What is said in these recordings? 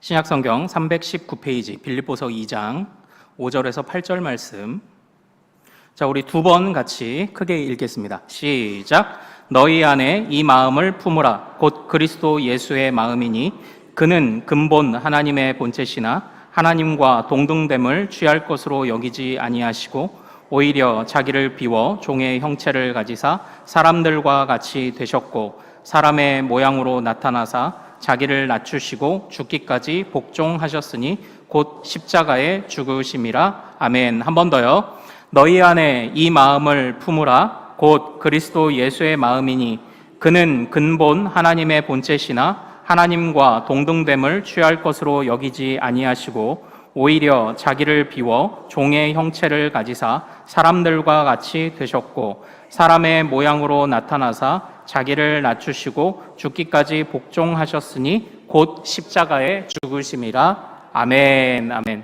신약성경 319페이지 빌립보서 2장 5절에서 8절 말씀. 자, 우리 두 번 같이 크게 읽겠습니다. 시작. 너희 안에 이 마음을 품으라. 곧 그리스도 예수의 마음이니 그는 근본 하나님의 본체시나 하나님과 동등됨을 취할 것으로 여기지 아니하시고 오히려 자기를 비워 종의 형체를 가지사 사람들과 같이 되셨고 사람의 모양으로 나타나사 자기를 낮추시고 죽기까지 복종하셨으니 곧 십자가에 죽으심이라. 아멘. 한 번 더요. 너희 안에 이 마음을 품으라. 곧 그리스도 예수의 마음이니 그는 근본 하나님의 본체시나 하나님과 동등됨을 취할 것으로 여기지 아니하시고 오히려 자기를 비워 종의 형체를 가지사 사람들과 같이 되셨고 사람의 모양으로 나타나사 자기를 낮추시고 죽기까지 복종하셨으니 곧 십자가에 죽으심이라. 아멘. 아멘.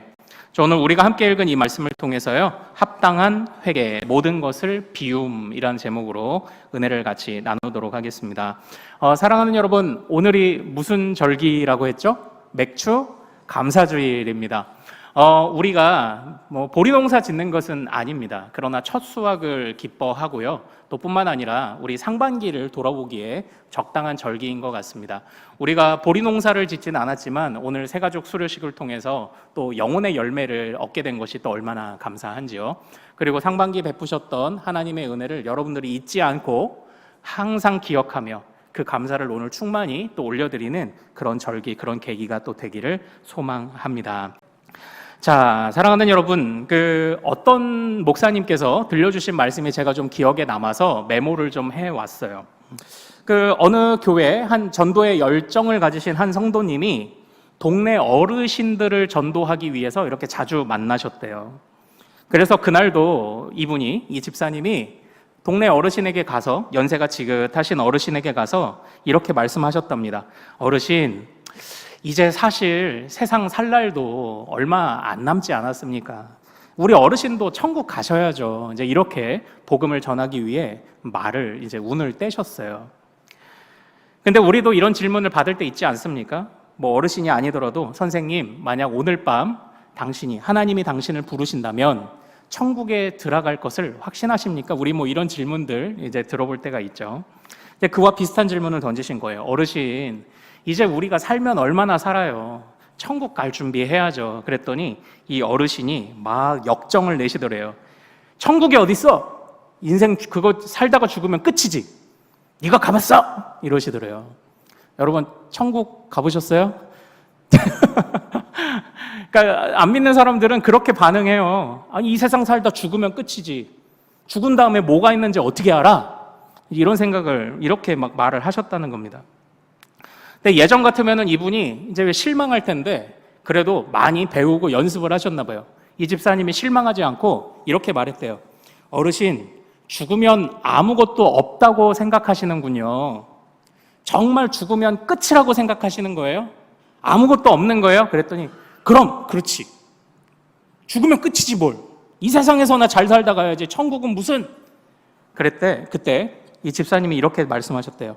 오늘 우리가 함께 읽은 이 말씀을 통해서요, 합당한 회개, 모든 것을 비움이라는 제목으로 은혜를 같이 나누도록 하겠습니다. 사랑하는 여러분, 오늘이 무슨 절기라고 했죠? 맥주 감사주일입니다. 우리가 보리농사 짓는 것은 아닙니다. 그러나 첫 수확을 기뻐하고요, 또 뿐만 아니라 우리 상반기를 돌아보기에 적당한 절기인 것 같습니다. 우리가 보리농사를 짓지는 않았지만 오늘 새가족 수료식을 통해서 또 영혼의 열매를 얻게 된 것이 또 얼마나 감사한지요. 그리고 상반기 베푸셨던 하나님의 은혜를 여러분들이 잊지 않고 항상 기억하며 그 감사를 오늘 충만히 또 올려드리는 그런 절기, 그런 계기가 또 되기를 소망합니다. 자, 사랑하는 여러분, 어떤 목사님께서 들려주신 말씀이 제가 좀 기억에 남아서 메모를 좀 해왔어요. 어느 교회 한 전도의 열정을 가지신 한 성도님이 동네 어르신들을 전도하기 위해서 이렇게 자주 만나셨대요. 그래서 그날도 이 집사님이 동네 어르신에게 가서, 연세가 지긋하신 어르신에게 가서 이렇게 말씀하셨답니다. 어르신, 이제 사실 세상 살 날도 얼마 안 남지 않았습니까? 우리 어르신도 천국 가셔야죠. 이제 이렇게 복음을 전하기 위해 말을 이제 운을 떼셨어요. 근데 우리도 이런 질문을 받을 때 있지 않습니까? 어르신이 아니더라도 선생님, 만약 오늘 밤 하나님이 당신을 부르신다면 천국에 들어갈 것을 확신하십니까? 우리 이런 질문들 이제 들어볼 때가 있죠. 그와 비슷한 질문을 던지신 거예요. 어르신, 이제 우리가 살면 얼마나 살아요? 천국 갈 준비해야죠. 그랬더니 이 어르신이 막 역정을 내시더래요. 천국이 어딨어? 인생 그거 살다가 죽으면 끝이지. 네가 가봤어? 이러시더래요. 여러분, 천국 가보셨어요? 그러니까 안 믿는 사람들은 그렇게 반응해요. 아니, 이 세상 살다 죽으면 끝이지. 죽은 다음에 뭐가 있는지 어떻게 알아? 이런 생각을 이렇게 막 말을 하셨다는 겁니다. 근데 예전 같으면은 이분이 이제 실망할 텐데 그래도 많이 배우고 연습을 하셨나 봐요. 이 집사님이 실망하지 않고 이렇게 말했대요. 어르신, 죽으면 아무것도 없다고 생각하시는군요. 정말 죽으면 끝이라고 생각하시는 거예요? 아무것도 없는 거예요? 그랬더니 그럼 그렇지. 죽으면 끝이지 뭘. 이 세상에서나 잘 살다 가야지. 천국은 무슨. 그때 이 집사님이 이렇게 말씀하셨대요.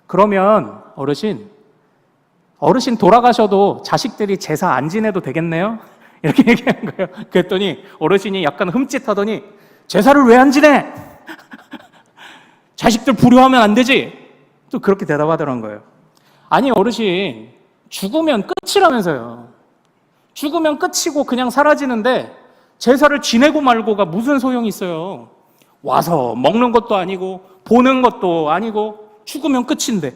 그러면 어르신 돌아가셔도 자식들이 제사 안 지내도 되겠네요? 이렇게 얘기한 거예요. 그랬더니 어르신이 약간 흠칫하더니 제사를 왜 안 지내? 자식들 불효하면 안 되지? 또 그렇게 대답하더란 거예요. 아니 어르신, 죽으면 끝이라면서요. 죽으면 끝이고 그냥 사라지는데 제사를 지내고 말고가 무슨 소용이 있어요. 와서 먹는 것도 아니고 보는 것도 아니고 죽으면 끝인데.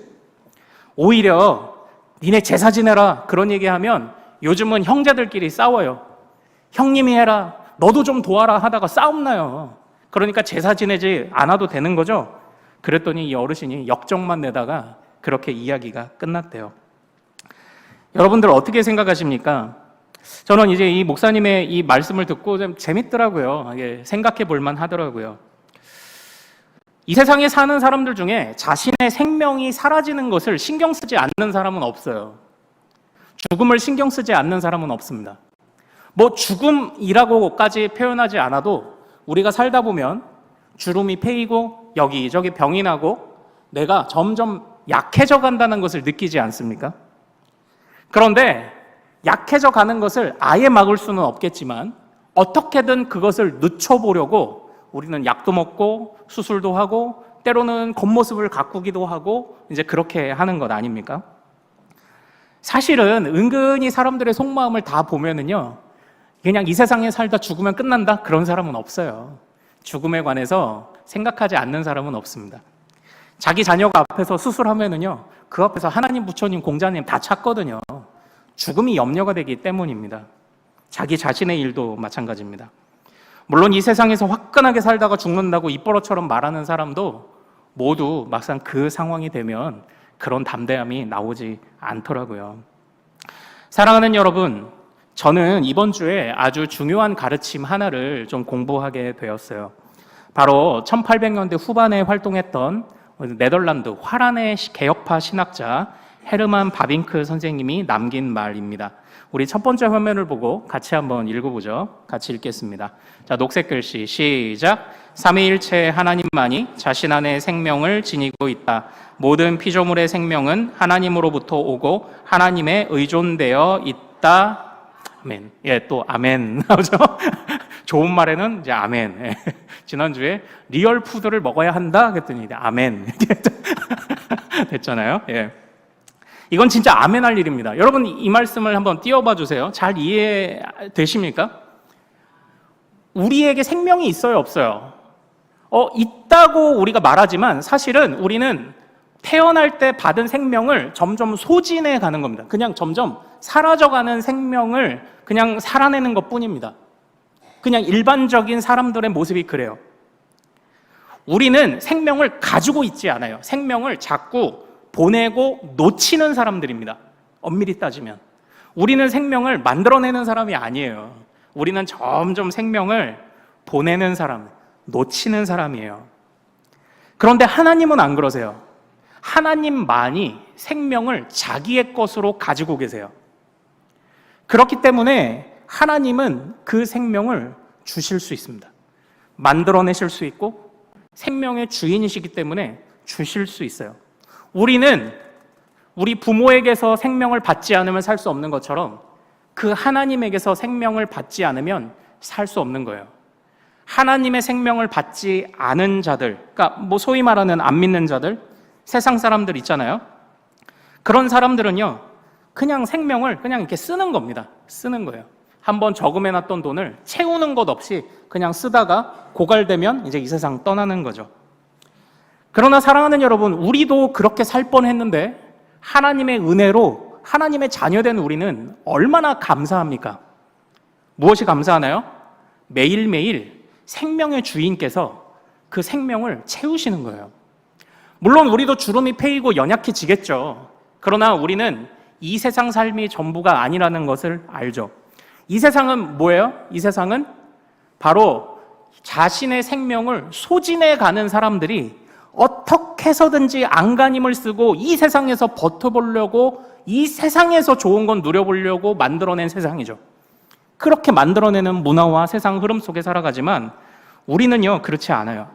오히려 니네 제사 지내라 그런 얘기하면 요즘은 형제들끼리 싸워요. 형님이 해라, 너도 좀 도와라 하다가 싸움 나요. 그러니까 제사 지내지 않아도 되는 거죠. 그랬더니 이 어르신이 역정만 내다가 그렇게 이야기가 끝났대요. 여러분들 어떻게 생각하십니까? 저는 이제 이 목사님의 이 말씀을 듣고 좀 재밌더라고요. 생각해 볼 만 하더라고요. 이 세상에 사는 사람들 중에 자신의 생명이 사라지는 것을 신경 쓰지 않는 사람은 없어요. 죽음을 신경 쓰지 않는 사람은 없습니다. 죽음이라고까지 표현하지 않아도 우리가 살다 보면 주름이 패이고 여기저기 병이 나고 내가 점점 약해져 간다는 것을 느끼지 않습니까? 그런데 약해져 가는 것을 아예 막을 수는 없겠지만 어떻게든 그것을 늦춰보려고 우리는 약도 먹고 수술도 하고 때로는 겉모습을 가꾸기도 하고 이제 그렇게 하는 것 아닙니까? 사실은 은근히 사람들의 속마음을 다 보면은요, 그냥 이 세상에 살다 죽으면 끝난다? 그런 사람은 없어요. 죽음에 관해서 생각하지 않는 사람은 없습니다. 자기 자녀가 앞에서 수술하면은요, 그 앞에서 하나님, 부처님, 공자님 다 찾거든요. 죽음이 염려가 되기 때문입니다. 자기 자신의 일도 마찬가지입니다. 물론 이 세상에서 화끈하게 살다가 죽는다고 입버릇처럼 말하는 사람도 모두 막상 그 상황이 되면 그런 담대함이 나오지 않더라고요. 사랑하는 여러분, 저는 이번 주에 아주 중요한 가르침 하나를 좀 공부하게 되었어요. 바로 1800년대 후반에 활동했던 네덜란드 화란의 개혁파 신학자 헤르만 바빙크 선생님이 남긴 말입니다. 우리 첫 번째 화면을 보고 같이 한번 읽어보죠. 같이 읽겠습니다. 자, 녹색 글씨 시작. 삼위일체 하나님만이 자신 안에 생명을 지니고 있다. 모든 피조물의 생명은 하나님으로부터 오고 하나님에 의존되어 있다. 아멘. 예, 또 아멘 나오죠. 좋은 말에는 이제 아멘. 예. 지난주에 리얼 푸드를 먹어야 한다 그랬더니 이제 아멘 됐잖아요. 예. 이건 진짜 아멘 할 일입니다. 여러분 이 말씀을 한번 띄워봐 주세요. 잘 이해되십니까? 우리에게 생명이 있어요, 없어요? 있다고 우리가 말하지만 사실은 우리는 태어날 때 받은 생명을 점점 소진해 가는 겁니다. 그냥 점점 사라져가는 생명을 그냥 살아내는 것 뿐입니다. 그냥 일반적인 사람들의 모습이 그래요. 우리는 생명을 가지고 있지 않아요. 생명을 자꾸 보내고 놓치는 사람들입니다. 엄밀히 따지면. 우리는 생명을 만들어내는 사람이 아니에요. 우리는 점점 생명을 보내는 사람, 놓치는 사람이에요. 그런데 하나님은 안 그러세요. 하나님만이 생명을 자기의 것으로 가지고 계세요. 그렇기 때문에 하나님은 그 생명을 주실 수 있습니다. 만들어내실 수 있고 생명의 주인이시기 때문에 주실 수 있어요. 우리는 우리 부모에게서 생명을 받지 않으면 살 수 없는 것처럼 그 하나님에게서 생명을 받지 않으면 살 수 없는 거예요. 하나님의 생명을 받지 않은 자들, 그러니까 뭐 소위 말하는 안 믿는 자들, 세상 사람들 있잖아요. 그런 사람들은요, 그냥 생명을 그냥 이렇게 쓰는 겁니다. 쓰는 거예요. 한번 저금해놨던 돈을 채우는 것 없이 그냥 쓰다가 고갈되면 이제 이 세상 떠나는 거죠. 그러나 사랑하는 여러분, 우리도 그렇게 살 뻔했는데 하나님의 은혜로 하나님의 자녀된 우리는 얼마나 감사합니까? 무엇이 감사하나요? 매일매일 생명의 주인께서 그 생명을 채우시는 거예요. 물론 우리도 주름이 패이고 연약해지겠죠. 그러나 우리는 이 세상 삶이 전부가 아니라는 것을 알죠. 이 세상은 뭐예요? 이 세상은 바로 자신의 생명을 소진해 가는 사람들이 어떻게 해서든지 안간힘을 쓰고 이 세상에서 버텨보려고, 이 세상에서 좋은 건 누려보려고 만들어낸 세상이죠. 그렇게 만들어내는 문화와 세상 흐름 속에 살아가지만 우리는요, 그렇지 않아요.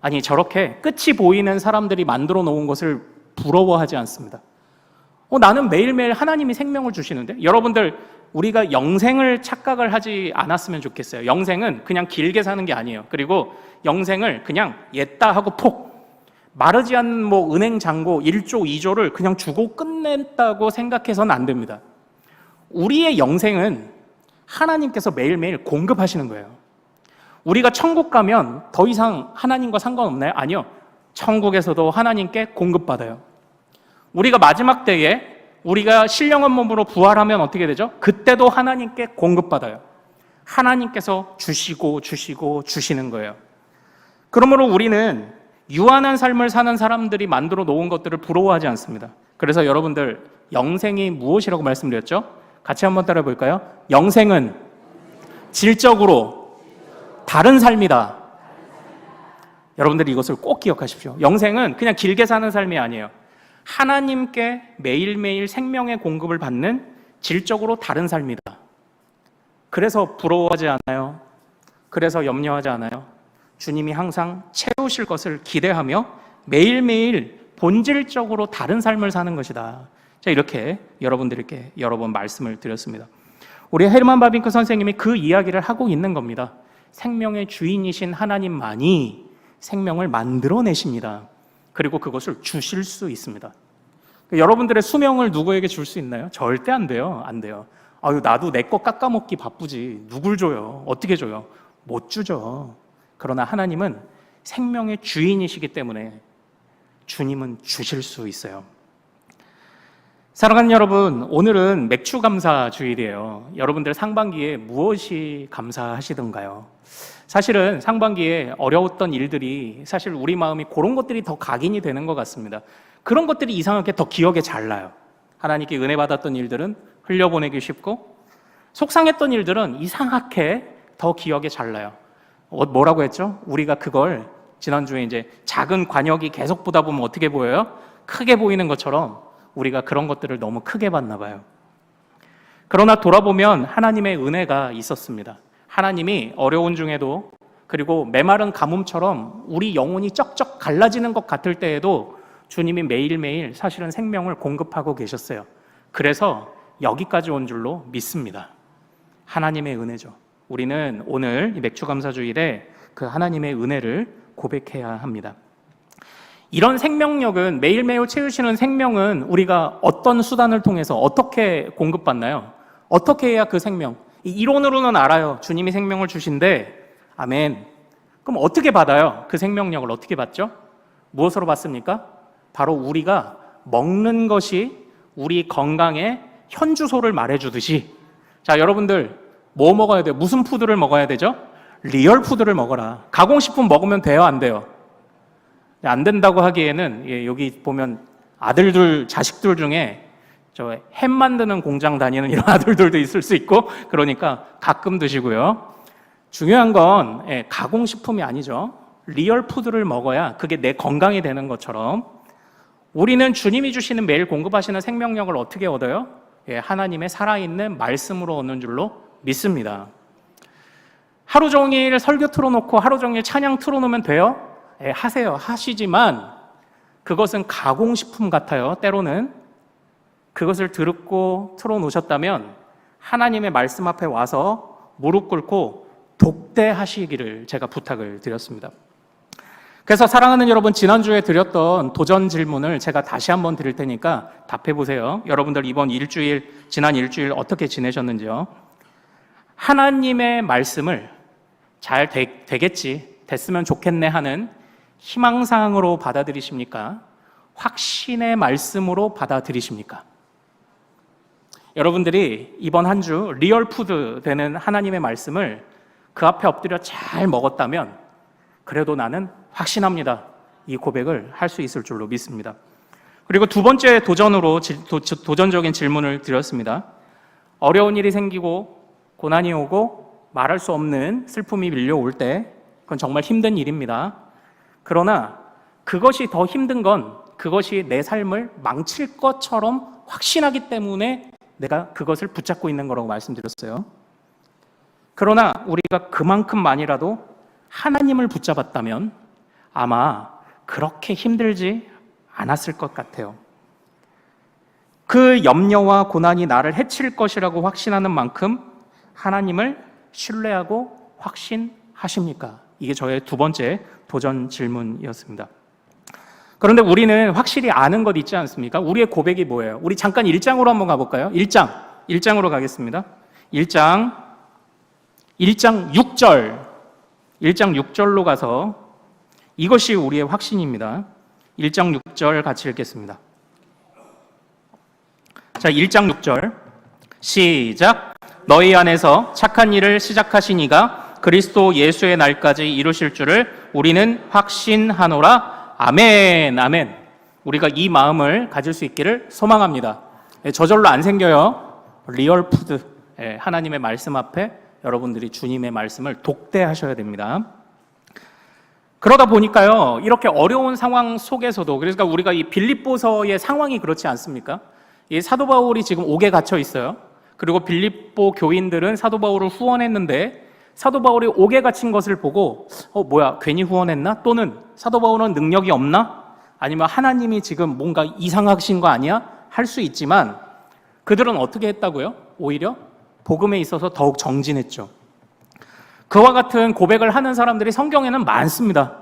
아니, 저렇게 끝이 보이는 사람들이 만들어 놓은 것을 부러워하지 않습니다. 나는 매일매일 하나님이 생명을 주시는데? 여러분들, 우리가 영생을 착각을 하지 않았으면 좋겠어요. 영생은 그냥 길게 사는 게 아니에요. 그리고 영생을 그냥 옛다 하고 폭 마르지 않는 뭐 은행 잔고 1조, 2조를 그냥 주고 끝냈다고 생각해서는 안 됩니다. 우리의 영생은 하나님께서 매일매일 공급하시는 거예요. 우리가 천국 가면 더 이상 하나님과 상관없나요? 아니요. 천국에서도 하나님께 공급받아요. 우리가 마지막 때에 우리가 신령한 몸으로 부활하면 어떻게 되죠? 그때도 하나님께 공급받아요. 하나님께서 주시고 주시는 거예요. 그러므로 우리는 유한한 삶을 사는 사람들이 만들어 놓은 것들을 부러워하지 않습니다. 그래서 여러분들, 영생이 무엇이라고 말씀드렸죠? 같이 한번 따라해 볼까요? 영생은 질적으로 다른 삶이다. 여러분들이 이것을 꼭 기억하십시오. 영생은 그냥 길게 사는 삶이 아니에요. 하나님께 매일매일 생명의 공급을 받는 질적으로 다른 삶이다. 그래서 부러워하지 않아요. 그래서 염려하지 않아요. 주님이 항상 채우실 것을 기대하며 매일매일 본질적으로 다른 삶을 사는 것이다. 자, 이렇게 여러분들께 여러 번 말씀을 드렸습니다. 우리 헤르만 바빙크 선생님이 그 이야기를 하고 있는 겁니다. 생명의 주인이신 하나님만이 생명을 만들어내십니다. 그리고 그것을 주실 수 있습니다. 여러분들의 수명을 누구에게 줄 수 있나요? 절대 안 돼요. 안 돼요. 아유, 나도 내 거 깎아먹기 바쁘지. 누굴 줘요? 어떻게 줘요? 못 주죠. 그러나 하나님은 생명의 주인이시기 때문에 주님은 주실 수 있어요. 사랑하는 여러분, 오늘은 맥주 감사 주일이에요. 여러분들 상반기에 무엇이 감사하시던가요? 사실은 상반기에 어려웠던 일들이 사실 우리 마음이 그런 것들이 더 각인이 되는 것 같습니다. 그런 것들이 이상하게 더 기억에 잘 나요. 하나님께 은혜 받았던 일들은 흘려보내기 쉽고, 속상했던 일들은 이상하게 더 기억에 잘 나요. 뭐라고 했죠? 우리가 그걸 지난주에 이제 작은 관역이 계속 보다 보면 어떻게 보여요? 크게 보이는 것처럼 우리가 그런 것들을 너무 크게 봤나 봐요. 그러나 돌아보면 하나님의 은혜가 있었습니다. 하나님이 어려운 중에도, 그리고 메마른 가뭄처럼 우리 영혼이 쩍쩍 갈라지는 것 같을 때에도 주님이 매일매일 사실은 생명을 공급하고 계셨어요. 그래서 여기까지 온 줄로 믿습니다. 하나님의 은혜죠. 우리는 오늘 이 맥주감사주일에 그 하나님의 은혜를 고백해야 합니다. 이런 생명력은, 매일매일 채우시는 생명은 우리가 어떤 수단을 통해서 어떻게 공급받나요? 어떻게 해야 그 생명, 이론으로는 알아요. 주님이 생명을 주신데, 아멘. 그럼 어떻게 받아요? 그 생명력을 어떻게 받죠? 무엇으로 받습니까? 바로 우리가 먹는 것이 우리 건강의 현주소를 말해주듯이, 자, 여러분들 뭐 먹어야 돼요? 무슨 푸드를 먹어야 되죠? 리얼 푸드를 먹어라. 가공식품 먹으면 돼요, 안 돼요? 안 된다고 하기에는, 여기 보면 아들들, 자식들 중에 저 햄 만드는 공장 다니는 이런 아들들도 있을 수 있고, 그러니까 가끔 드시고요. 중요한 건 가공식품이 아니죠. 리얼 푸드를 먹어야 그게 내 건강이 되는 것처럼, 우리는 주님이 주시는 매일 공급하시는 생명력을 어떻게 얻어요? 하나님의 살아있는 말씀으로 얻는 줄로 믿습니다. 하루 종일 설교 틀어놓고 하루 종일 찬양 틀어놓으면 돼요? 하세요. 하시지만 그것은 가공식품 같아요. 때로는 그것을 듣고 틀어놓으셨다면 하나님의 말씀 앞에 와서 무릎 꿇고 독대하시기를 제가 부탁을 드렸습니다. 그래서 사랑하는 여러분, 지난주에 드렸던 도전 질문을 제가 다시 한번 드릴 테니까 답해 보세요. 여러분들 이번 일주일, 지난 일주일 어떻게 지내셨는지요? 하나님의 말씀을 잘 되겠지, 됐으면 좋겠네 하는 희망사항으로 받아들이십니까? 확신의 말씀으로 받아들이십니까? 여러분들이 이번 한 주 리얼푸드 되는 하나님의 말씀을 그 앞에 엎드려 잘 먹었다면, 그래도 나는 확신합니다. 이 고백을 할 수 있을 줄로 믿습니다. 그리고 두 번째 도전적인 질문을 드렸습니다. 어려운 일이 생기고 고난이 오고 말할 수 없는 슬픔이 밀려올 때, 그건 정말 힘든 일입니다. 그러나 그것이 더 힘든 건 그것이 내 삶을 망칠 것처럼 확신하기 때문에 내가 그것을 붙잡고 있는 거라고 말씀드렸어요. 그러나 우리가 그만큼만이라도 하나님을 붙잡았다면 아마 그렇게 힘들지 않았을 것 같아요. 그 염려와 고난이 나를 해칠 것이라고 확신하는 만큼 하나님을 신뢰하고 확신하십니까? 이게 저의 두 번째 도전 질문이었습니다. 그런데 우리는 확실히 아는 것 있지 않습니까? 우리의 고백이 뭐예요? 우리 잠깐 1장으로 한번 가볼까요? 1장으로 가겠습니다. 1장 6절. 1장 6절로 가서 이것이 우리의 확신입니다. 1장 6절 같이 읽겠습니다. 자, 1장 6절 시작. 너희 안에서 착한 일을 시작하신 이가 그리스도 예수의 날까지 이루실 줄을 우리는 확신하노라. 아멘, 아멘. 우리가 이 마음을 가질 수 있기를 소망합니다. 저절로 안 생겨요. 리얼 푸드, 하나님의 말씀 앞에 여러분들이 주님의 말씀을 독대하셔야 됩니다. 그러다 보니까요, 이렇게 어려운 상황 속에서도, 그러니까 우리가 이 빌립보서의 상황이 그렇지 않습니까? 이 사도 바울이 지금 옥에 갇혀 있어요. 그리고 빌립보 교인들은 사도 바울을 후원했는데, 사도 바울이 옥에 갇힌 것을 보고 뭐야, 괜히 후원했나? 또는 사도 바울은 능력이 없나? 아니면 하나님이 지금 뭔가 이상하신 거 아니야? 할 수 있지만 그들은 어떻게 했다고요? 오히려 복음에 있어서 더욱 정진했죠. 그와 같은 고백을 하는 사람들이 성경에는 많습니다.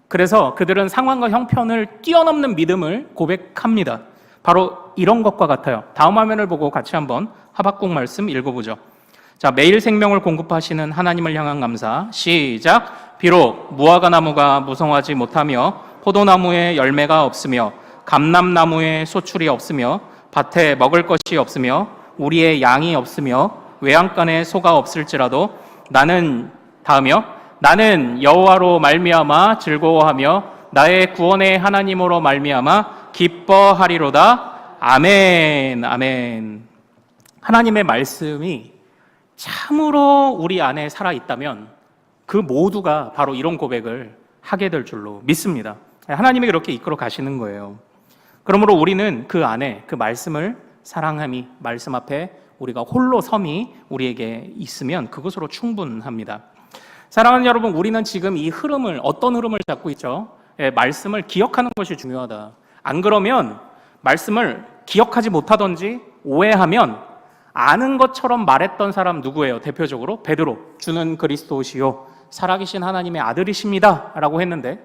그래서 그들은 상황과 형편을 뛰어넘는 믿음을 고백합니다. 바로 이런 것과 같아요. 다음 화면을 보고 같이 한번 하박국 말씀 읽어보죠. 자, 매일 생명을 공급하시는 하나님을 향한 감사. 시작. 비록 무화과 나무가 무성하지 못하며 포도나무에 열매가 없으며 감람나무에 소출이 없으며 밭에 먹을 것이 없으며 우리의 양이 없으며 외양간에 소가 없을지라도 나는 여호와로 말미암아 즐거워하며 나의 구원의 하나님으로 말미암아 기뻐하리로다. 아멘. 아멘. 하나님의 말씀이 참으로 우리 안에 살아있다면 그 모두가 바로 이런 고백을 하게 될 줄로 믿습니다. 하나님이 그렇게 이끌어 가시는 거예요. 그러므로 우리는 그 안에 그 말씀을 사랑함이, 말씀 앞에 우리가 홀로 섬이 우리에게 있으면 그것으로 충분합니다. 사랑하는 여러분, 우리는 지금 이 흐름을, 어떤 흐름을 잡고 있죠? 말씀을 기억하는 것이 중요하다. 안 그러면 말씀을 기억하지 못하든지 오해하면 아는 것처럼 말했던 사람 누구예요? 대표적으로 베드로, 주는 그리스도시요 살아계신 하나님의 아들이십니다 라고 했는데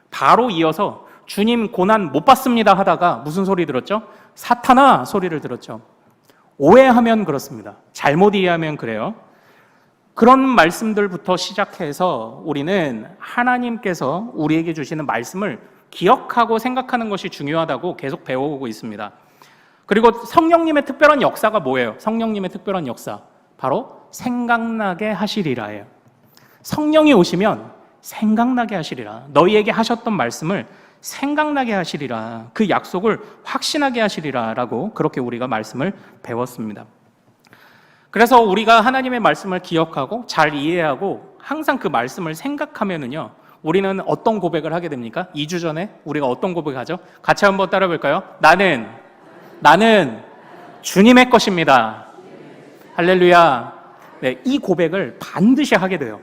바로 이어서 주님 고난 못 받습니다 하다가 무슨 소리 들었죠? 사탄아 소리를 들었죠. 오해하면 그렇습니다. 잘못 이해하면 그래요. 그런 말씀들부터 시작해서 우리는 하나님께서 우리에게 주시는 말씀을 기억하고 생각하는 것이 중요하다고 계속 배워오고 있습니다. 그리고 성령님의 특별한 역사가 뭐예요? 성령님의 특별한 역사, 바로 생각나게 하시리라예요. 성령이 오시면 생각나게 하시리라. 너희에게 하셨던 말씀을 생각나게 하시리라. 그 약속을 확신하게 하시리라라고 그렇게 우리가 말씀을 배웠습니다. 그래서 우리가 하나님의 말씀을 기억하고 잘 이해하고 항상 그 말씀을 생각하면은요, 우리는 어떤 고백을 하게 됩니까? 2주 전에 우리가 어떤 고백을 하죠? 같이 한번 따라 볼까요? 나는 주님의 것입니다. 할렐루야. 네, 이 고백을 반드시 하게 돼요.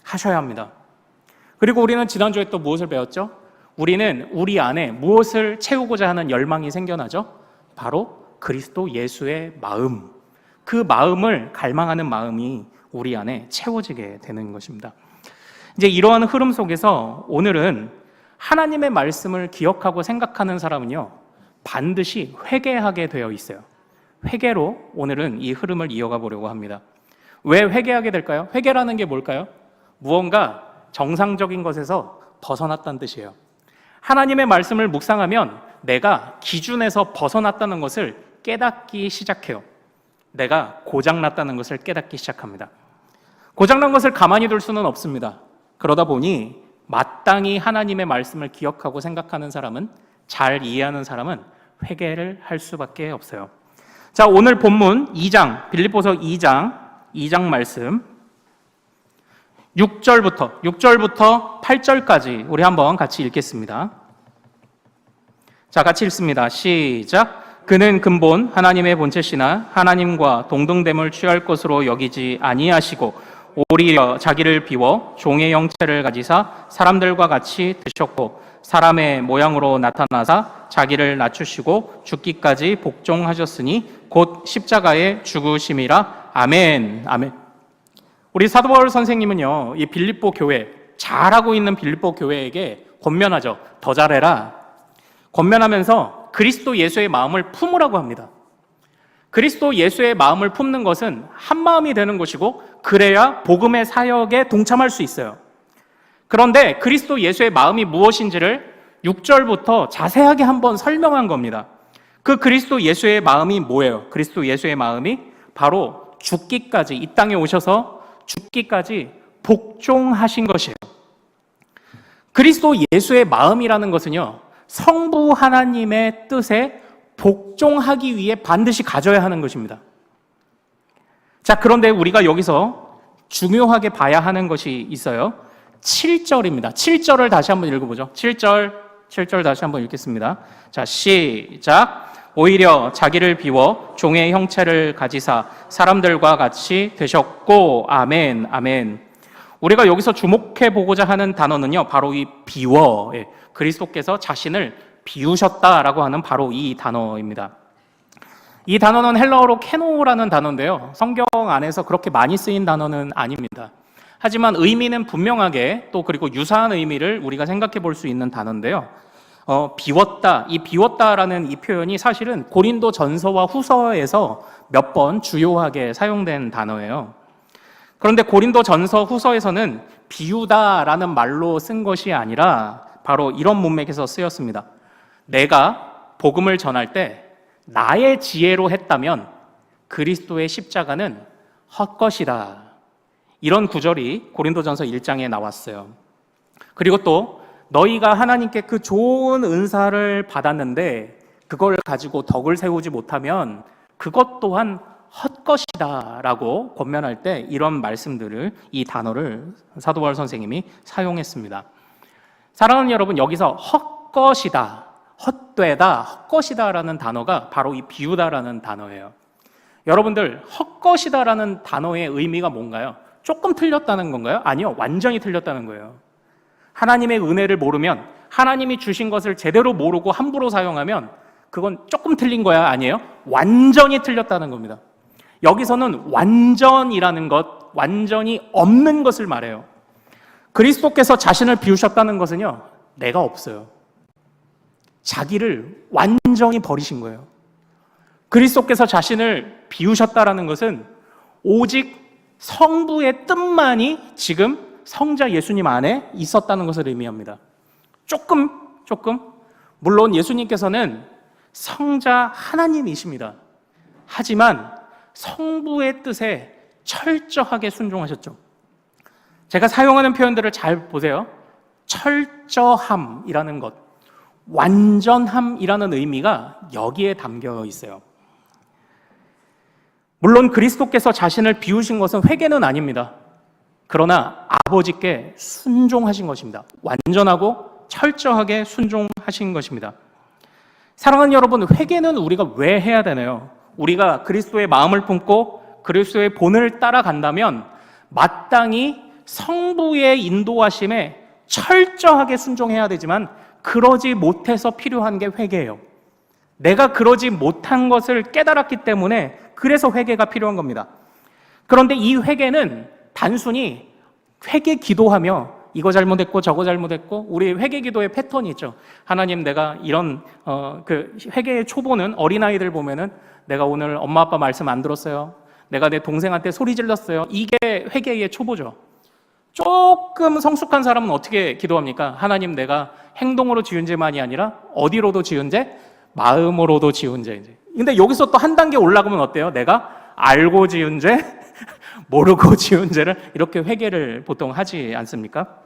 하셔야 합니다. 그리고 우리는 지난주에 또 무엇을 배웠죠? 우리는 우리 안에 무엇을 채우고자 하는 열망이 생겨나죠? 바로 그리스도 예수의 마음. 그 마음을 갈망하는 마음이 우리 안에 채워지게 되는 것입니다. 이제 이러한 흐름 속에서 오늘은 하나님의 말씀을 기억하고 생각하는 사람은요, 반드시 회개하게 되어 있어요. 회개로 오늘은 이 흐름을 이어가 보려고 합니다. 왜 회개하게 될까요? 회개라는 게 뭘까요? 무언가 정상적인 것에서 벗어났다는 뜻이에요. 하나님의 말씀을 묵상하면 내가 기준에서 벗어났다는 것을 깨닫기 시작해요. 내가 고장났다는 것을 깨닫기 시작합니다. 고장난 것을 가만히 둘 수는 없습니다. 그러다 보니 마땅히 하나님의 말씀을 기억하고 생각하는 사람은, 잘 이해하는 사람은 회개를 할 수밖에 없어요. 자, 오늘 본문 2장, 빌립보서 2장 말씀 6절부터 8절까지 우리 한번 같이 읽겠습니다. 자, 같이 읽습니다. 시작. 그는 근본 하나님의 본체시나 하나님과 동등됨을 취할 것으로 여기지 아니하시고 오히려 자기를 비워 종의 형체를 가지사 사람들과 같이 되셨고 사람의 모양으로 나타나사 자기를 낮추시고 죽기까지 복종하셨으니 곧 십자가의 죽으심이라. 아멘. 아멘. 우리 사도 바울 선생님은요, 이 빌립보 교회, 잘하고 있는 빌립보 교회에게 권면하죠. 더 잘해라. 권면하면서 그리스도 예수의 마음을 품으라고 합니다. 그리스도 예수의 마음을 품는 것은 한 마음이 되는 것이고 그래야 복음의 사역에 동참할 수 있어요. 그런데 그리스도 예수의 마음이 무엇인지를 6절부터 자세하게 한번 설명한 겁니다. 그 그리스도 예수의 마음이 뭐예요? 그리스도 예수의 마음이 바로 죽기까지, 이 땅에 오셔서 죽기까지 복종하신 것이에요. 그리스도 예수의 마음이라는 것은요, 성부 하나님의 뜻에 복종하기 위해 반드시 가져야 하는 것입니다. 자, 그런데 우리가 여기서 중요하게 봐야 하는 것이 있어요. 7절입니다. 7절을 다시 한번 읽어보죠. 7절 다시 한번 읽겠습니다. 자, 시작. 오히려 자기를 비워 종의 형체를 가지사 사람들과 같이 되셨고. 아멘. 아멘. 우리가 여기서 주목해 보고자 하는 단어는요, 바로 이 비워, 그리스도께서 자신을 비우셨다라고 하는 바로 이 단어입니다. 이 단어는 헬라어로 케노라는 단어인데요. 성경 안에서 그렇게 많이 쓰인 단어는 아닙니다. 하지만 의미는 분명하게 또 그리고 유사한 의미를 우리가 생각해 볼 수 있는 단어인데요. 비웠다, 이 비웠다라는 이 표현이 사실은 고린도 전서와 후서에서 몇 번 주요하게 사용된 단어예요. 그런데 고린도 전서 후서에서는 비우다라는 말로 쓴 것이 아니라 바로 이런 문맥에서 쓰였습니다. 내가 복음을 전할 때 나의 지혜로 했다면 그리스도의 십자가는 헛것이다. 이런 구절이 고린도전서 1장에 나왔어요. 그리고 또 너희가 하나님께 그 좋은 은사를 받았는데 그걸 가지고 덕을 세우지 못하면 그것 또한 헛것이다 라고 권면할 때 이런 말씀들을, 이 단어를 사도 바울 선생님이 사용했습니다. 사랑하는 여러분, 여기서 헛것이다, 헛되다, 헛것이다 라는 단어가 바로 이 비우다라는 단어예요. 여러분들, 헛것이다 라는 단어의 의미가 뭔가요? 조금 틀렸다는 건가요? 아니요, 완전히 틀렸다는 거예요. 하나님의 은혜를 모르면, 하나님이 주신 것을 제대로 모르고 함부로 사용하면 그건 조금 틀린 거야? 아니에요? 완전히 틀렸다는 겁니다. 여기서는 완전이라는 것, 완전히 없는 것을 말해요. 그리스도께서 자신을 비우셨다는 것은요, 내가 없어요. 자기를 완전히 버리신 거예요. 그리스도께서 자신을 비우셨다라는 것은 오직 성부의 뜻만이 지금 성자 예수님 안에 있었다는 것을 의미합니다. 조금, 물론 예수님께서는 성자 하나님이십니다. 하지만 성부의 뜻에 철저하게 순종하셨죠. 제가 사용하는 표현들을 잘 보세요. 철저함이라는 것, 완전함이라는 의미가 여기에 담겨 있어요. 물론 그리스도께서 자신을 비우신 것은 회개는 아닙니다. 그러나 아버지께 순종하신 것입니다. 완전하고 철저하게 순종하신 것입니다. 사랑하는 여러분, 회개는 우리가 왜 해야 되나요? 우리가 그리스도의 마음을 품고 그리스도의 본을 따라간다면 마땅히 성부의 인도하심에 철저하게 순종해야 되지만 그러지 못해서 필요한 게 회개예요. 내가 그러지 못한 것을 깨달았기 때문에 그래서 회개가 필요한 겁니다. 그런데 이 회개는 단순히 회개 기도하며 이거 잘못했고 저거 잘못했고, 우리 회개 기도의 패턴이 있죠. 하나님, 내가 이런 그 회개의 초보는 어린아이들 보면은 내가 오늘 엄마 아빠 말씀 안 들었어요. 내가 내 동생한테 소리 질렀어요. 이게 회개의 초보죠. 조금 성숙한 사람은 어떻게 기도합니까? 하나님, 내가 행동으로 지은 죄만이 아니라 어디로도 지은 죄? 마음으로도 지은 죄. 근데 여기서 또 한 단계 올라가면 어때요? 내가 알고 지은 죄, 모르고 지은 죄를 이렇게 회개를 보통 하지 않습니까?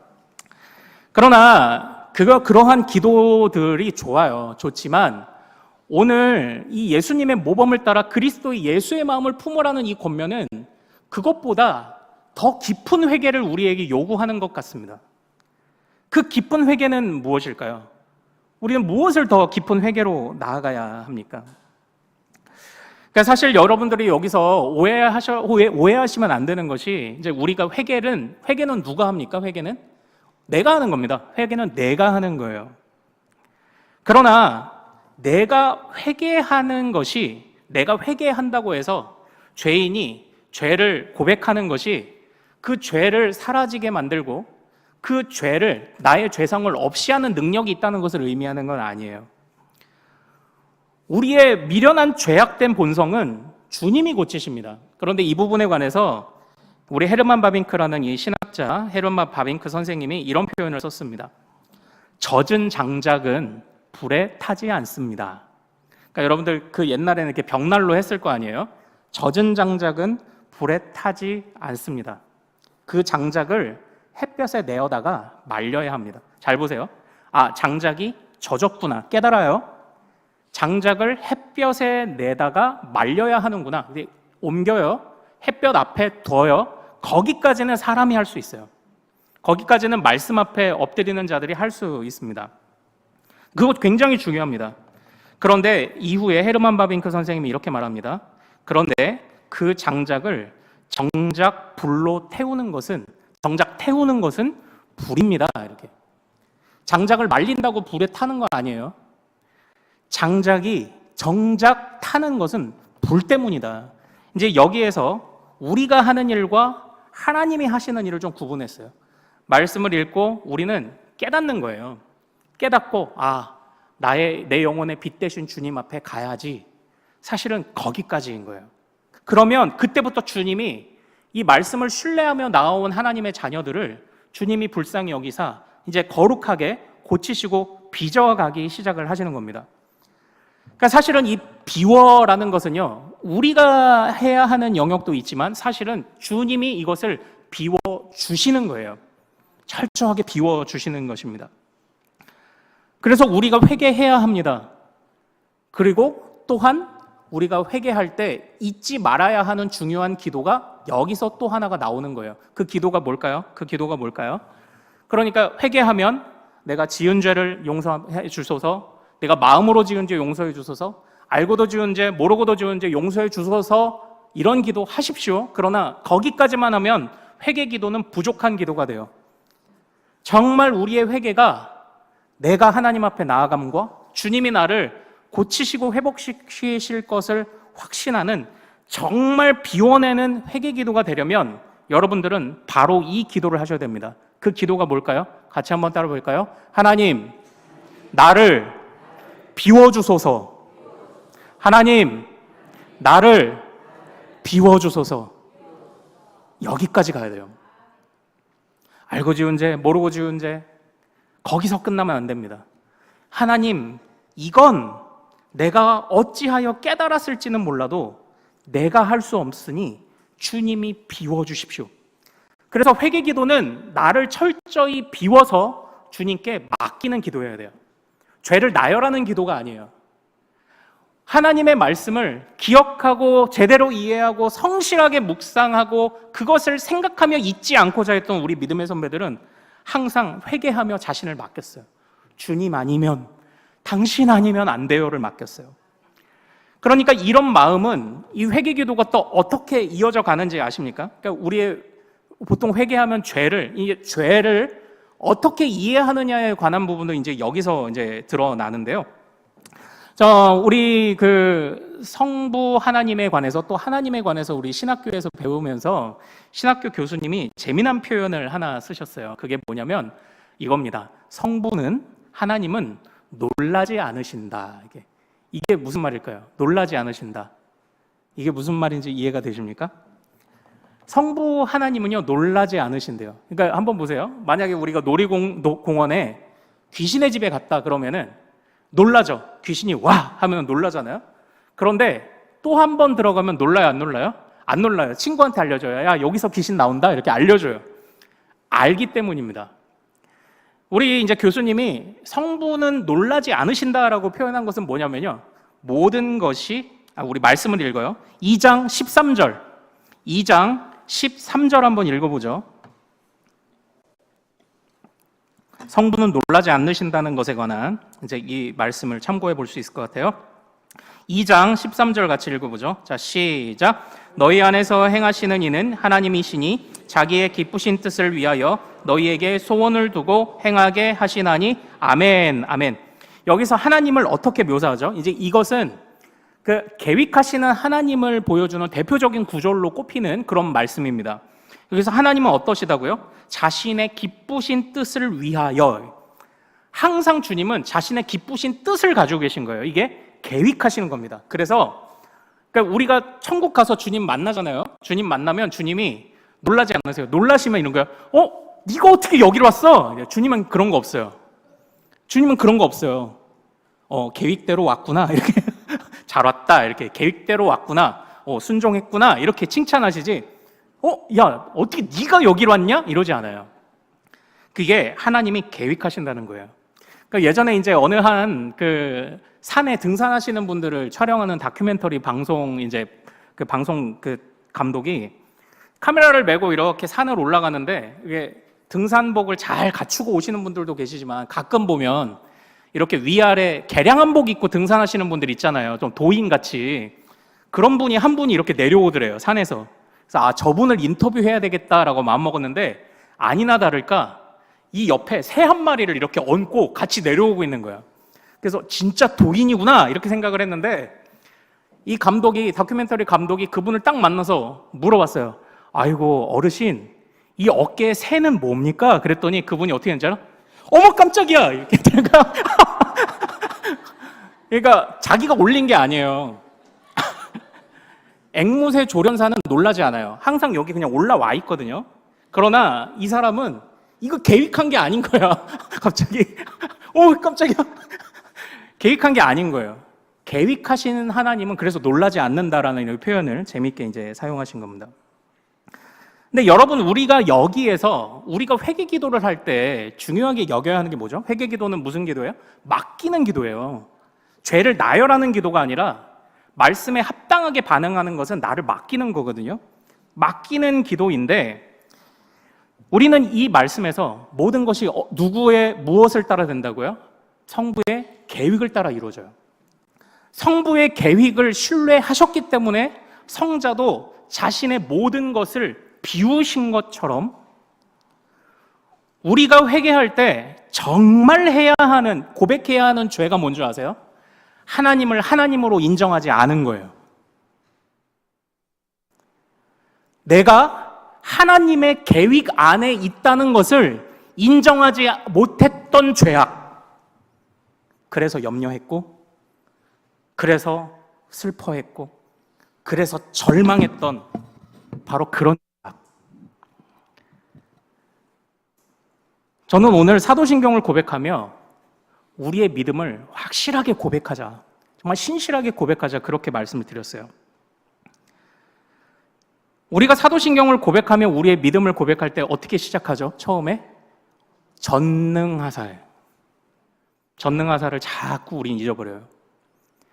그러나 그러한 기도들이 좋아요. 좋지만 오늘 이 예수님의 모범을 따라 그리스도의 예수의 마음을 품으라는 이 권면은 그것보다 더 깊은 회개를 우리에게 요구하는 것 같습니다. 그 깊은 회개는 무엇일까요? 우리는 무엇을 더 깊은 회개로 나아가야 합니까? 그러니까 사실 여러분들이 여기서 오해하시면 안 되는 것이, 이제 우리가 회개는 누가 합니까? 회개는 내가 하는 겁니다. 회개는 내가 하는 거예요. 그러나 내가 회개하는 것이, 내가 회개한다고 해서 죄인이 죄를 고백하는 것이 그 죄를 사라지게 만들고 그 죄를, 나의 죄성을 없이 하는 능력이 있다는 것을 의미하는 건 아니에요. 우리의 미련한 죄악된 본성은 주님이 고치십니다. 그런데 이 부분에 관해서 우리 헤르만 바빙크라는 이 신학자 헤르만 바빙크 선생님이 이런 표현을 썼습니다. 젖은 장작은 불에 타지 않습니다. 그러니까 여러분들 그 옛날에는 이렇게 벽난로 했을 거 아니에요? 젖은 장작은 불에 타지 않습니다. 그 장작을 햇볕에 내어다가 말려야 합니다. 잘 보세요. 아, 장작이 젖었구나. 깨달아요. 장작을 햇볕에 내다가 말려야 하는구나. 옮겨요. 햇볕 앞에 둬요. 거기까지는 사람이 할 수 있어요. 거기까지는 말씀 앞에 엎드리는 자들이 할 수 있습니다. 그것 굉장히 중요합니다. 그런데 이후에 헤르만 바빙크 선생님이 이렇게 말합니다. 그런데 그 장작을 정작 불로 태우는 것은, 정작 태우는 것은 불입니다. 이렇게. 장작을 말린다고 불에 타는 건 아니에요. 장작이 정작 타는 것은 불 때문이다. 이제 여기에서 우리가 하는 일과 하나님이 하시는 일을 좀 구분했어요. 말씀을 읽고 우리는 깨닫는 거예요. 깨닫고 내 영혼의 빛 대신 주님 앞에 가야지. 사실은 거기까지인 거예요. 그러면 그때부터 주님이 이 말씀을 신뢰하며 나아온 하나님의 자녀들을 주님이 불쌍히 여기사 이제 거룩하게 고치시고 빚어가기 시작을 하시는 겁니다. 그러니까 사실은 이 비워라는 것은요, 우리가 해야 하는 영역도 있지만 사실은 주님이 이것을 비워 주시는 거예요. 철저하게 비워 주시는 것입니다. 그래서 우리가 회개해야 합니다. 그리고 또한 우리가 회개할 때 잊지 말아야 하는 중요한 기도가 여기서 또 하나가 나오는 거예요. 그 기도가 뭘까요? 그러니까 회개하면 내가 지은 죄를 용서해 주소서, 내가 마음으로 지은 죄 용서해 주소서, 알고도 지은 죄, 모르고도 지은 죄 용서해 주소서, 이런 기도 하십시오. 그러나 거기까지만 하면 회개 기도는 부족한 기도가 돼요. 정말 우리의 회개가 내가 하나님 앞에 나아감과 주님이 나를 고치시고 회복시키실 것을 확신하는 정말 비워내는 회개 기도가 되려면 여러분들은 바로 이 기도를 하셔야 됩니다. 그 기도가 뭘까요? 같이 한번 따라 볼까요? 하나님, 나를 비워주소서. 하나님, 나를 비워주소서. 여기까지 가야 돼요. 알고 지은 죄, 모르고 지은 죄, 거기서 끝나면 안 됩니다. 하나님, 이건 내가 어찌하여 깨달았을지는 몰라도 내가 할 수 없으니 주님이 비워주십시오. 그래서 회개 기도는 나를 철저히 비워서 주님께 맡기는 기도여야 돼요. 죄를 나열하는 기도가 아니에요. 하나님의 말씀을 기억하고 제대로 이해하고 성실하게 묵상하고 그것을 생각하며 잊지 않고자 했던 우리 믿음의 선배들은 항상 회개하며 자신을 맡겼어요. 주님 아니면, 당신 아니면 안 돼요를 맡겼어요. 그러니까 이런 마음은 이 회개 기도가 또 어떻게 이어져 가는지 아십니까? 그러니까 우리의 보통 회개하면 이게 죄를 어떻게 이해하느냐에 관한 부분도 이제 여기서 이제 드러나는데요. 우리 그 성부 하나님에 관해서 또 하나님에 관해서 우리 신학교에서 배우면서 신학교 교수님이 재미난 표현을 하나 쓰셨어요. 그게 뭐냐면 이겁니다. 성부는, 하나님은 놀라지 않으신다. 이게 무슨 말일까요? 놀라지 않으신다. 이게 무슨 말인지 이해가 되십니까? 성부 하나님은요, 놀라지 않으신대요. 그러니까 한번 보세요. 만약에 우리가 놀이공원에 귀신의 집에 갔다 그러면은 놀라죠. 귀신이 와 하면 놀라잖아요. 그런데 또 한 번 들어가면 놀라요, 안 놀라요? 안 놀라요. 친구한테 알려줘요. 야, 여기서 귀신 나온다. 이렇게 알려줘요. 알기 때문입니다. 우리 이제 교수님이 성부는 놀라지 않으신다라고 표현한 것은 뭐냐면요, 모든 것이, 우리 말씀을 읽어요. 2장 13절. 2장 13절 한번 읽어보죠. 성부는 놀라지 않으신다는 것에 관한 이제 이 말씀을 참고해 볼 수 있을 것 같아요. 2장 13절 같이 읽어보죠. 자, 시작. 너희 안에서 행하시는 이는 하나님이시니 자기의 기쁘신 뜻을 위하여 너희에게 소원을 두고 행하게 하시나니 아멘, 아멘. 여기서 하나님을 어떻게 묘사하죠? 이제 이것은 그 계획하시는 하나님을 보여주는 대표적인 구절로 꼽히는 그런 말씀입니다. 여기서 하나님은 어떠시다고요? 자신의 기쁘신 뜻을 위하여. 항상 주님은 자신의 기쁘신 뜻을 가지고 계신 거예요. 이게 계획하시는 겁니다. 그래서 그러니까 우리가 천국 가서 주님 만나잖아요. 주님 만나면 주님이 놀라지 않으세요? 놀라시면 이런 거예요. 네가 어떻게 여기로 왔어? 주님은 그런 거 없어요. 주님은 그런 거 없어요. 계획대로 왔구나. 이렇게 잘 왔다. 이렇게 계획대로 왔구나. 순종했구나. 이렇게 칭찬하시지. 야, 어떻게 네가 여기로 왔냐? 이러지 않아요. 그게 하나님이 계획하신다는 거예요. 그러니까 예전에 이제 어느 한 그 산에 등산하시는 분들을 촬영하는 다큐멘터리 방송 이제 그 방송 그 감독이 카메라를 메고 이렇게 산을 올라가는데 이게 등산복을 잘 갖추고 오시는 분들도 계시지만 가끔 보면 이렇게 위아래 개량한복 입고 등산하시는 분들 있잖아요. 좀 도인같이. 그런 분이 한 분이 이렇게 내려오더래요, 산에서. 그래서 저분을 인터뷰해야 되겠다라고 마음먹었는데 아니나 다를까 이 옆에 새 한 마리를 이렇게 얹고 같이 내려오고 있는 거야. 그래서 진짜 도인이구나 이렇게 생각을 했는데 이 감독이, 다큐멘터리 감독이 그분을 딱 만나서 물어봤어요. 아이고, 어르신, 이 어깨에 새는 뭡니까? 그랬더니 그분이 어떻게 했는지 알아? 어머, 깜짝이야! 이렇게 그러니까 자기가 올린 게 아니에요. 앵무새 조련사는 놀라지 않아요. 항상 여기 그냥 올라와 있거든요. 그러나 이 사람은 이거 계획한 게 아닌 거야. 갑자기 깜짝이야. 계획한 게 아닌 거예요. 계획하시는 하나님은 그래서 놀라지 않는다라는 표현을 재밌게 이제 사용하신 겁니다. 근데 여러분, 우리가 여기에서 우리가 회개 기도를 할 때 중요하게 여겨야 하는 게 뭐죠? 회개 기도는 무슨 기도예요? 맡기는 기도예요. 죄를 나열하는 기도가 아니라 말씀에 합당하게 반응하는 것은 나를 맡기는 거거든요. 맡기는 기도인데, 우리는 이 말씀에서 모든 것이 누구의 무엇을 따라 된다고요? 성부의 계획을 따라 이루어져요. 성부의 계획을 신뢰하셨기 때문에 성자도 자신의 모든 것을 비우신 것처럼 우리가 회개할 때 정말 해야 하는, 고백해야 하는 죄가 뭔지 아세요? 하나님을 하나님으로 인정하지 않은 거예요. 내가 하나님의 계획 안에 있다는 것을 인정하지 못했던 죄악. 그래서 염려했고, 그래서 슬퍼했고, 그래서 절망했던 바로 그런 죄악. 저는 오늘 사도신경을 고백하며 우리의 믿음을 확실하게 고백하자, 정말 신실하게 고백하자, 그렇게 말씀을 드렸어요. 우리가 사도신경을 고백하며 우리의 믿음을 고백할 때 어떻게 시작하죠? 처음에 전능하사를 자꾸 우린 잊어버려요.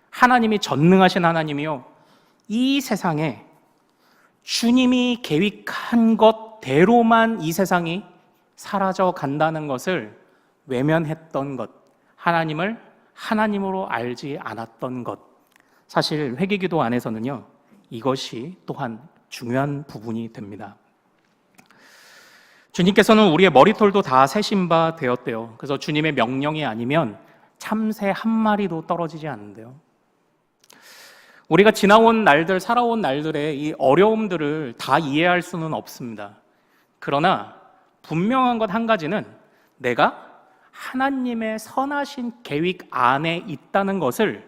하나님이 전능하신 하나님이요, 이 세상에 주님이 계획한 것대로만 이 세상이 사라져 간다는 것을 외면했던 것, 하나님을 하나님으로 알지 않았던 것. 사실 회개기도 안에서는요, 이것이 또한 중요한 부분이 됩니다. 주님께서는 우리의 머리털도 다 세신 바 되었대요. 그래서 주님의 명령이 아니면 참새 한 마리도 떨어지지 않는데요. 우리가 지나온 날들, 살아온 날들의 이 어려움들을 다 이해할 수는 없습니다. 그러나 분명한 것 한 가지는 내가 하나님의 선하신 계획 안에 있다는 것을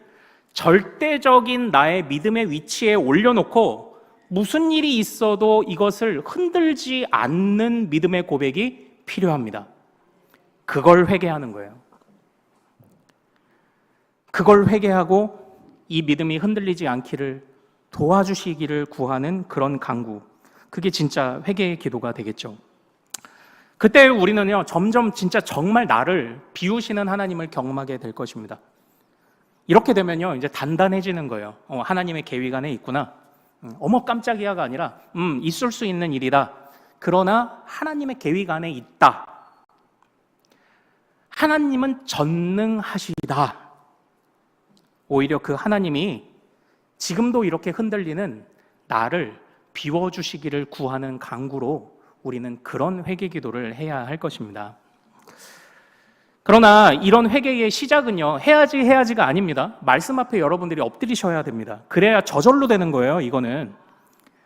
절대적인 나의 믿음의 위치에 올려놓고 무슨 일이 있어도 이것을 흔들지 않는 믿음의 고백이 필요합니다. 그걸 회개하는 거예요. 그걸 회개하고 이 믿음이 흔들리지 않기를 도와주시기를 구하는 그런 간구. 그게 진짜 회개의 기도가 되겠죠. 그때 우리는요, 점점 진짜 정말 나를 비우시는 하나님을 경험하게 될 것입니다. 이렇게 되면요, 이제 단단해지는 거예요. 하나님의 계획 안에 있구나. 어머, 깜짝이야가 아니라 있을 수 있는 일이다. 그러나 하나님의 계획 안에 있다. 하나님은 전능하시다. 오히려 그 하나님이 지금도 이렇게 흔들리는 나를 비워주시기를 구하는 간구로 우리는 그런 회개 기도를 해야 할 것입니다. 그러나 이런 회개의 시작은요, 해야지가 아닙니다. 말씀 앞에 여러분들이 엎드리셔야 됩니다. 그래야 저절로 되는 거예요. 이거는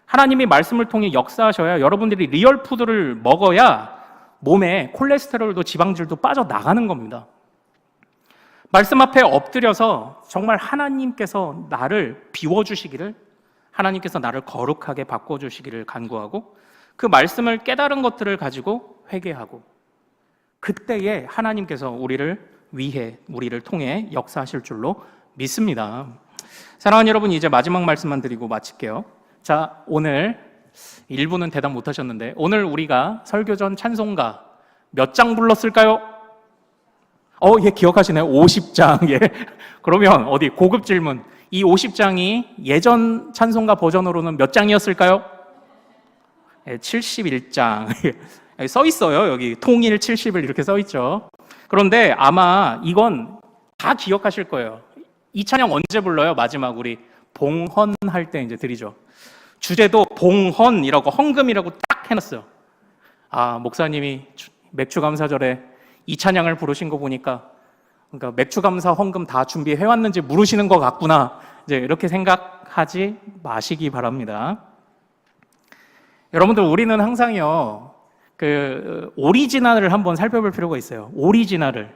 하나님이 말씀을 통해 역사하셔야, 여러분들이 리얼 푸드를 먹어야 몸에 콜레스테롤도 지방질도 빠져나가는 겁니다. 말씀 앞에 엎드려서 정말 하나님께서 나를 비워주시기를, 하나님께서 나를 거룩하게 바꿔주시기를 간구하고, 그 말씀을 깨달은 것들을 가지고 회개하고, 그때에 하나님께서 우리를 위해, 우리를 통해 역사하실 줄로 믿습니다. 사랑하는 여러분, 이제 마지막 말씀만 드리고 마칠게요. 자, 오늘 일부는 대답 못 하셨는데, 오늘 우리가 설교 전 찬송가 몇 장 불렀을까요? 예, 기억하시네요. 50장. 예. 그러면 어디 고급 질문. 이 50장이 예전 찬송가 버전으로는 몇 장이었을까요? 71장. 써 있어요. 여기 통일 70을 이렇게 써 있죠. 그런데 아마 이건 다 기억하실 거예요. 이 찬양 언제 불러요? 마지막 우리 봉헌 할 때 이제 드리죠. 주제도 봉헌이라고, 헌금이라고 딱 해놨어요. 목사님이 맥주 감사절에 이 찬양을 부르신 거 보니까 그러니까 맥주 감사 헌금 다 준비해 왔는지 물으시는 것 같구나. 이제 이렇게 생각하지 마시기 바랍니다. 여러분들, 우리는 항상요, 오리지널을 한번 살펴볼 필요가 있어요. 오리지널을.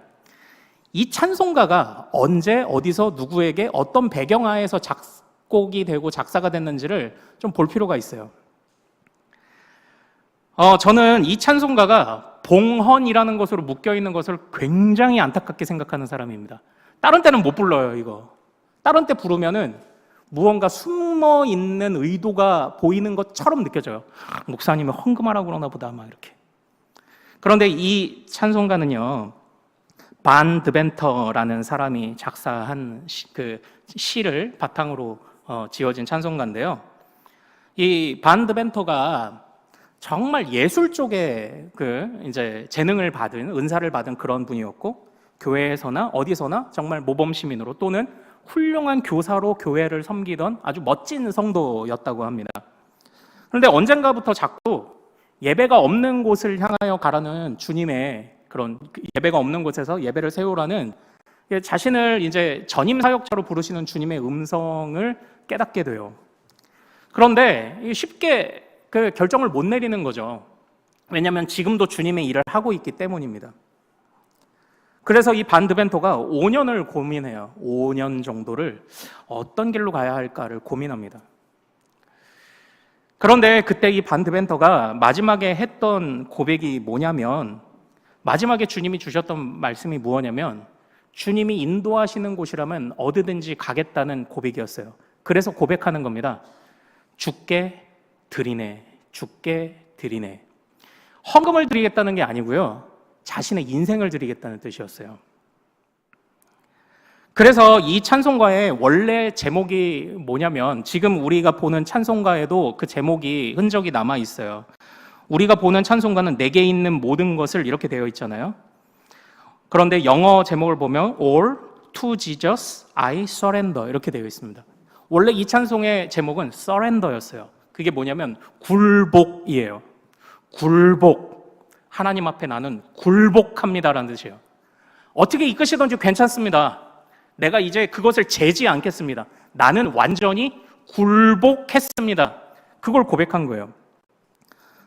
이 찬송가가 언제, 어디서, 누구에게, 어떤 배경하에서 작곡이 되고 작사가 됐는지를 좀 볼 필요가 있어요. 저는 이 찬송가가 봉헌이라는 것으로 묶여있는 것을 굉장히 안타깝게 생각하는 사람입니다. 다른 때는 못 불러요, 이거. 다른 때 부르면은 무언가 숨어 있는 의도가 보이는 것처럼 느껴져요. 목사님이 헌금하라고 그러나 보다, 막 이렇게. 그런데 이 찬송가는요, 반 드벤터라는 사람이 작사한 시를 바탕으로 지어진 찬송가인데요. 이 반 드벤터가 정말 예술 쪽에 이제 재능을 받은, 은사를 받은 그런 분이었고, 교회에서나 어디서나 정말 모범 시민으로 또는 훌륭한 교사로 교회를 섬기던 아주 멋진 성도였다고 합니다. 그런데 언젠가부터 자꾸 예배가 없는 곳을 향하여 가라는 주님의 그런 예배가 없는 곳에서 예배를 세우라는 자신을 이제 전임 사역자로 부르시는 주님의 음성을 깨닫게 돼요. 그런데 쉽게 그 결정을 못 내리는 거죠. 왜냐하면 지금도 주님의 일을 하고 있기 때문입니다. 그래서 이 반드벤토가 5년을 고민해요. 5년 정도를 어떤 길로 가야 할까를 고민합니다. 그런데 그때 이 반드벤토가 마지막에 했던 고백이 뭐냐면, 마지막에 주님이 주셨던 말씀이 무엇이냐면, 주님이 인도하시는 곳이라면 어디든지 가겠다는 고백이었어요. 그래서 고백하는 겁니다. 주께 드리네, 주께 드리네. 헌금을 드리겠다는 게 아니고요, 자신의 인생을 드리겠다는 뜻이었어요. 그래서 이 찬송가의 원래 제목이 뭐냐면, 지금 우리가 보는 찬송가에도 그 제목이 흔적이 남아 있어요. 우리가 보는 찬송가는 내게 있는 모든 것을 이렇게 되어 있잖아요. 그런데 영어 제목을 보면 All to Jesus I surrender 이렇게 되어 있습니다. 원래 이 찬송의 제목은 surrender였어요. 그게 뭐냐면 굴복이에요. 굴복. 하나님 앞에 나는 굴복합니다라는 뜻이에요. 어떻게 이끄시든지 괜찮습니다. 내가 이제 그것을 재지 않겠습니다. 나는 완전히 굴복했습니다. 그걸 고백한 거예요.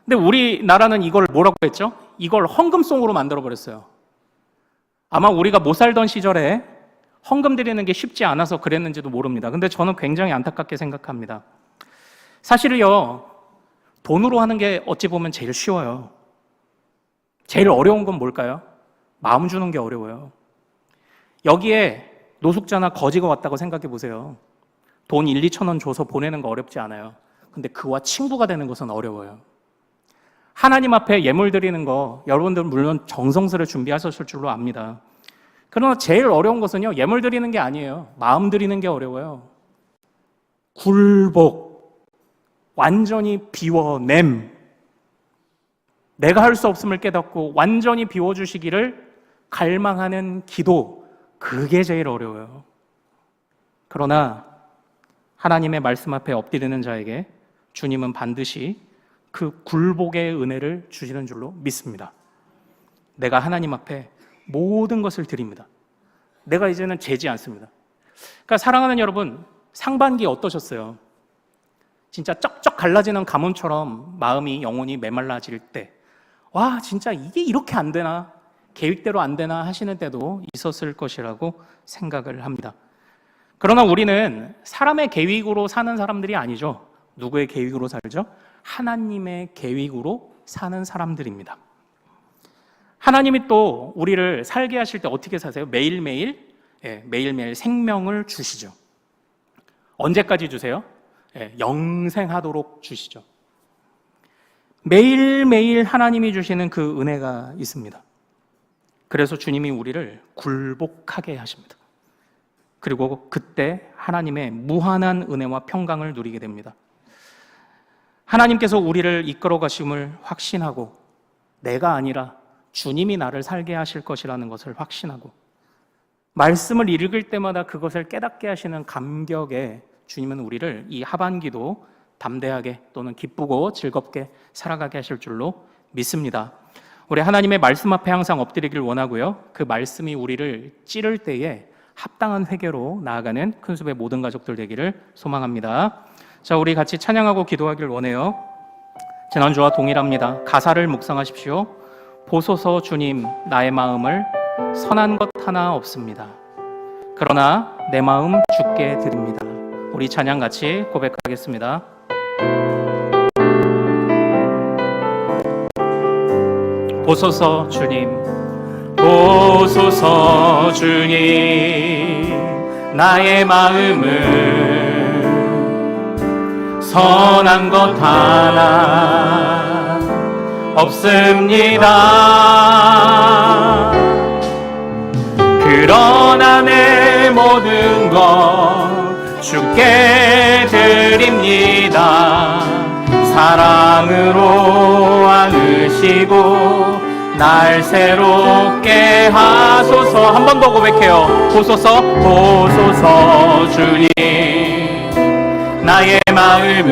근데 우리나라는 이걸 뭐라고 했죠? 이걸 헌금송으로 만들어버렸어요. 아마 우리가 못 살던 시절에 헌금 드리는 게 쉽지 않아서 그랬는지도 모릅니다. 근데 저는 굉장히 안타깝게 생각합니다. 사실은요, 돈으로 하는 게 어찌 보면 제일 쉬워요. 제일 어려운 건 뭘까요? 마음 주는 게 어려워요. 여기에 노숙자나 거지가 왔다고 생각해 보세요. 돈 1, 2천 원 줘서 보내는 거 어렵지 않아요. 근데 그와 친구가 되는 것은 어려워요. 하나님 앞에 예물 드리는 거 여러분들 물론 정성스레 준비하셨을 줄로 압니다. 그러나 제일 어려운 것은요, 예물 드리는 게 아니에요. 마음 드리는 게 어려워요. 굴복, 완전히 비워냄, 내가 할 수 없음을 깨닫고 완전히 비워주시기를 갈망하는 기도, 그게 제일 어려워요. 그러나 하나님의 말씀 앞에 엎드리는 자에게 주님은 반드시 그 굴복의 은혜를 주시는 줄로 믿습니다. 내가 하나님 앞에 모든 것을 드립니다. 내가 이제는 재지 않습니다. 그러니까 사랑하는 여러분, 상반기 어떠셨어요? 진짜 쩍쩍 갈라지는 가뭄처럼 마음이 영혼이 메말라질 때, 와, 진짜 이게 이렇게 안 되나? 계획대로 안 되나 하시는 때도 있었을 것이라고 생각을 합니다. 그러나 우리는 사람의 계획으로 사는 사람들이 아니죠. 누구의 계획으로 살죠? 하나님의 계획으로 사는 사람들입니다. 하나님이 또 우리를 살게 하실 때 어떻게 사세요? 매일매일 생명을 주시죠. 언제까지 주세요? 영생하도록 주시죠. 매일매일 하나님이 주시는 그 은혜가 있습니다. 그래서 주님이 우리를 굴복하게 하십니다. 그리고 그때 하나님의 무한한 은혜와 평강을 누리게 됩니다. 하나님께서 우리를 이끌어 가심을 확신하고, 내가 아니라 주님이 나를 살게 하실 것이라는 것을 확신하고, 말씀을 읽을 때마다 그것을 깨닫게 하시는 감격에 주님은 우리를 이 하반기도 담대하게 또는 기쁘고 즐겁게 살아가게 하실 줄로 믿습니다. 우리 하나님의 말씀 앞에 항상 엎드리길 원하고요. 그 말씀이 우리를 찌를 때에 합당한 회개로 나아가는 큰숲의 모든 가족들 되기를 소망합니다. 자, 우리 같이 찬양하고 기도하길 원해요. 지난주와 동일합니다. 가사를 묵상하십시오. 보소서 주님, 나의 마음을 선한 것 하나 없습니다. 그러나 내 마음 주께 드립니다. 우리 찬양 같이 고백하겠습니다. 보소서 주님, 보소서 주님, 나의 마음을 선한 것 하나 없습니다. 그러나 내 모든 것 주께 드립니다. 사랑으로 안으시고 날 새롭게 하소서. 한 번 더 고백해요. 보소서, 보소서 주님, 나의 마음을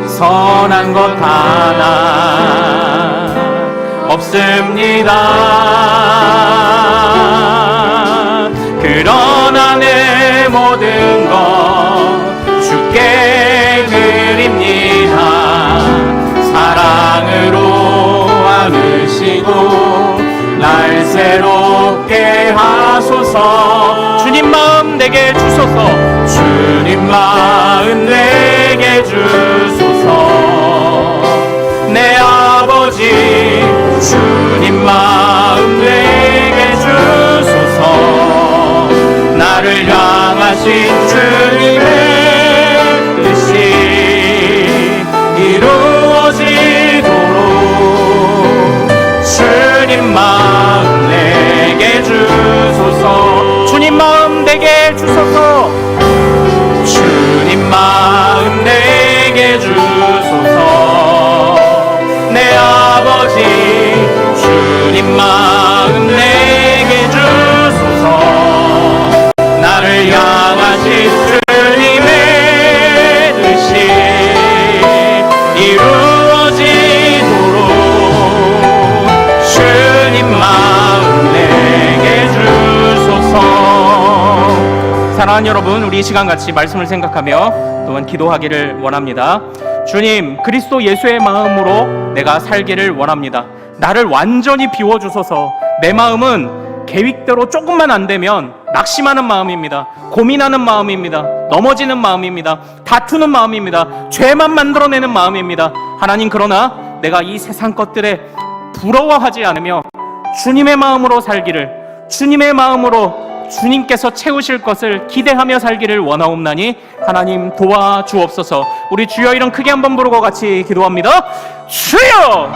선한 것 하나 없습니다. 그러나 내 모든 것 주께 드립니다. 사랑으로 안으시고 날 새롭게 하소서. 주님 마음 내게 주소서. 주님 마음 내게 주소서. 내 아버지 주님 마음 내게 주소서. 나를 향하신 주님의 뜻이 이루어지도록 주님 마음 내게 주소서. 주님 마음 내게 주소서. 주님 마음 내게 주소서. 내 아버지 주님 마음 내게 주소서. 나를 향하신 주님의 뜻이 이루어지도록 주님 마음 내게 주소서. 사랑하는 여러분, 우리 이 시간 같이 말씀을 생각하며 또한 기도하기를 원합니다. 주님, 그리스도 예수의 마음으로 내가 살기를 원합니다. 나를 완전히 비워주소서. 내 마음은 계획대로 조금만 안 되면 낙심하는 마음입니다. 고민하는 마음입니다. 넘어지는 마음입니다. 다투는 마음입니다. 죄만 만들어내는 마음입니다. 하나님, 그러나 내가 이 세상 것들에 부러워하지 않으며 주님의 마음으로 살기를, 주님의 마음으로 주님께서 채우실 것을 기대하며 살기를 원하옵나니 하나님 도와주옵소서. 우리 주여 이름 크게 한번 부르고 같이 기도합니다. 주여!